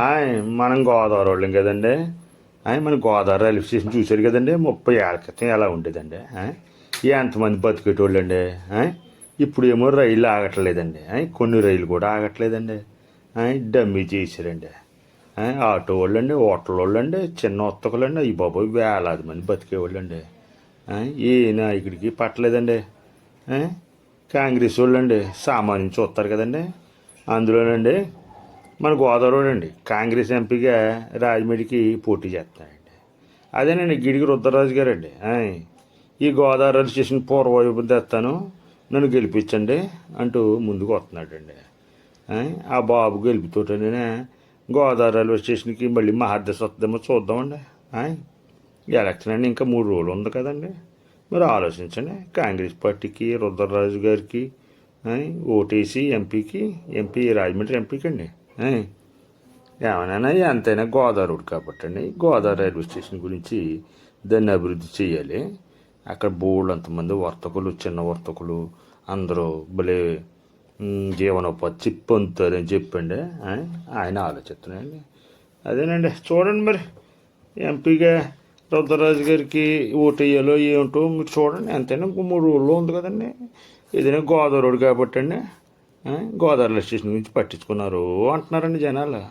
ఆయ్ మనం గోదావరి వాళ్ళం కదండి. మన గోదావరి రైల్వే స్టేషన్ చూశారు కదండి. 30 ఏళ్ళ క్రితం ఎలా ఉండేదండి. ఎంతమంది బతికేటోళ్ళండి. ఇప్పుడు ఏమో రైళ్ళు ఆగట్లేదండి. కొన్ని రైళ్ళు కూడా ఆగట్లేదండి. డమ్మీ చేశారండి. ఆటో వాళ్ళండి, హోటల్ వాళ్ళండి, చిన్న వర్తకులండి, ఈ బాబోయ్ వేలాది మంది బతికేవాళ్ళండి. ఏ నాయకుడికి పట్టలేదండి. కాంగ్రెస్ వాళ్ళండి సామాన్యం చూస్తారు కదండి. అందులోనండి మన గోదావరి అండి కాంగ్రెస్ ఎంపీగా రాజమండ్రికి పోటీ చేస్తున్నాడండి. అదేనండి గిడిగి రుద్రరాజు గారండి. ఈ గోదావరి రైలు స్టేషన్ పూర్వవైపు తెస్తాను, నన్ను గెలిపించండి అంటూ ముందుకు వస్తున్నాడండి. ఆ బాబు గెలుపుతోటనే గోదావరి రైల్వే స్టేషన్కి మళ్ళీ మహాదశ వస్తుందేమో చూద్దామండి. ఎలక్షన్ అండి ఇంకా 3 రోజులు ఉంది కదండి. మరి ఆలోచించండి. కాంగ్రెస్ పార్టీకి రుద్రరాజు గారికి ఓటేసి ఎంపీ రాజమండ్రి ఎంపీకి అండి. ఏమైనా ఎంతైనా గోదావరి కాబట్టి అండి. గోదావరి రైల్వే స్టేషన్ గురించి దాన్ని అభివృద్ధి చేయాలి. అక్కడ బోళ్ళంతమంది వర్తకులు, చిన్న వర్తకులు అందరూ భలే జీవనోపాధి పొందుతారని చెప్పండి. ఆయన ఆలోచిస్తున్నాయండి. అదేనండి చూడండి. మరి ఎంపీగా రుద్రరాజు గారికి ఓటు వేయాలో ఏమిటో మీరు చూడండి. ఎంతైనా 3 రోజుల్లో ఉంది కదండి. ఏదైనా గోదావరి రోడ్డు కాబట్టి అండి. గోదావరి స్టేషన్ గురించి పట్టించుకున్నారు అంటున్నారండి జనాలు.